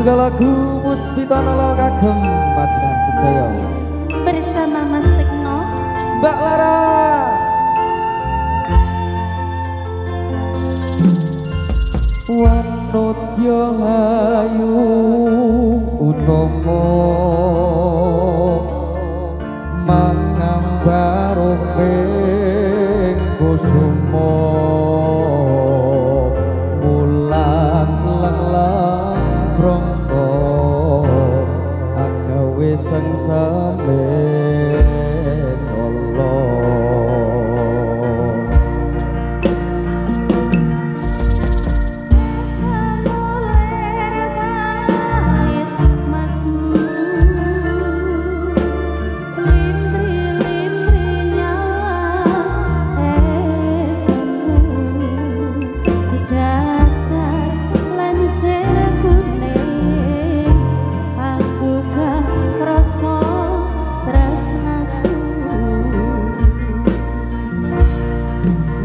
juga lagu Puspita Nolo kagem Madinah Sedaya bersama Mas Tekno Mbak Laras Wanodya Ayu Utomo Mangambaro ping kusumo mulan lang prangta agawe sengsame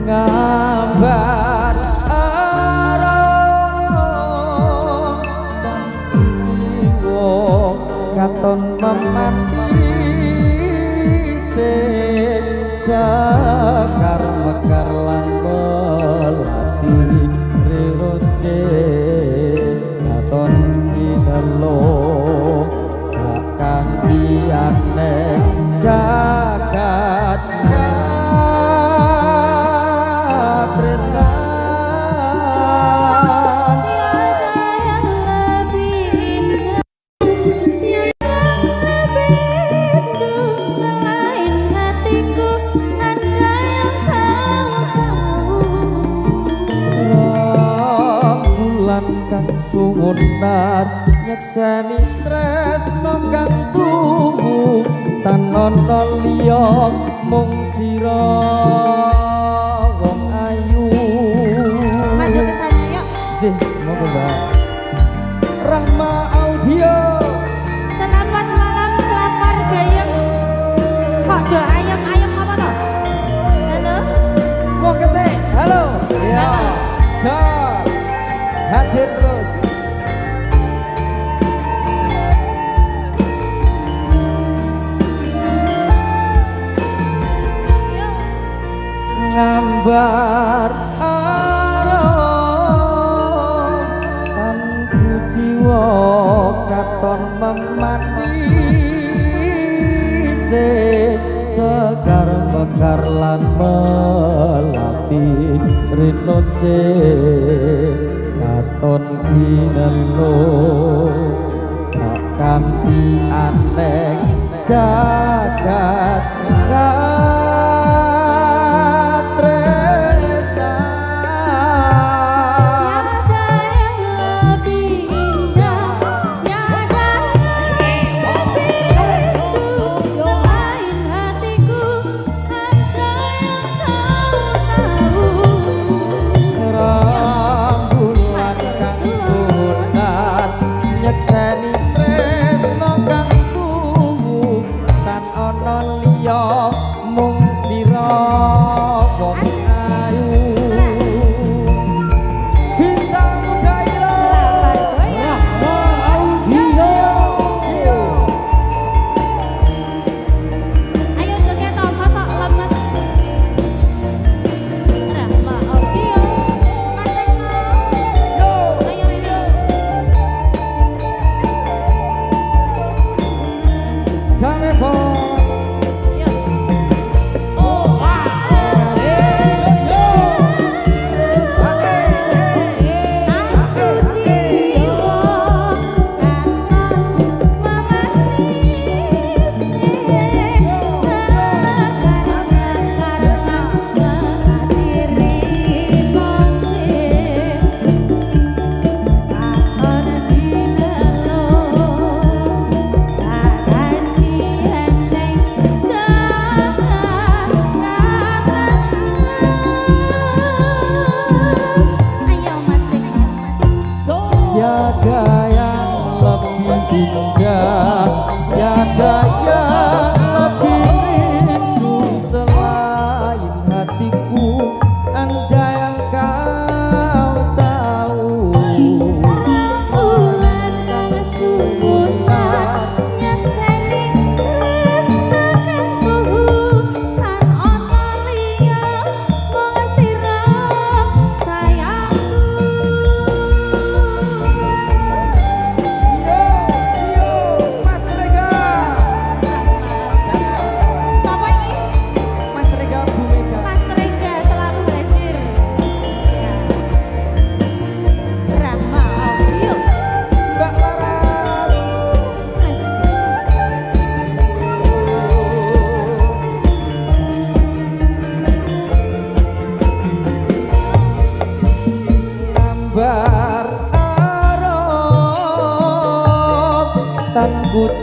gambar arang tanpa jiwa katon memati sekar mekar lan melati reroce katon kinelo gak kanthi aneh jagat kang suwunan nyekseni tresno kang tuhu tan ana liya mung sira wong ayu maju ke sana yuk jih monggo Mbak Rahma Audio selamat malam selapar gayeng kok do ayam-ayam apa toh halo wong ketik halo ya Jar hadir terus gambar arang tanku jiwa katon memati sekar mekar lan melati rinoce katon kinelo tak kanthi aneh jagat nyekseni tresno kang tuhu tan ana liya mung sira wong ayu bintang daya Rahma Audio ayo joget toh mosok lemes Rahma Audio Mas Tekno ayo telepon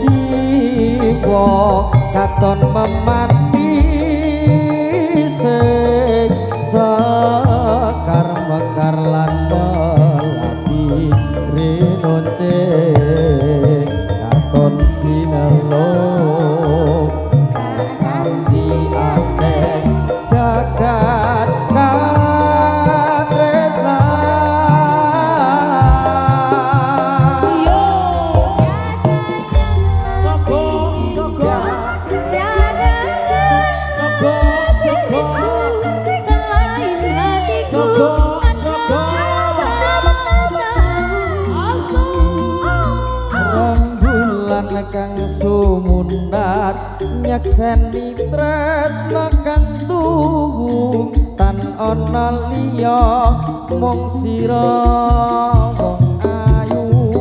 jiwa katon memati sing sekar mekar lan melati rinonce katon dinelo kanthi akeh jagat katresnan kang sumundat nyekseni tresna kang tuwu tan ana liya mung sira wong ayu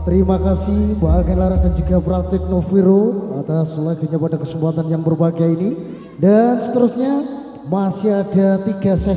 Terima kasih Mbak Agen Laras dan juga Pratik Noviro atas lagunya pada kesempatan yang berbahagia ini. Dan seterusnya masih ada 3 sesi.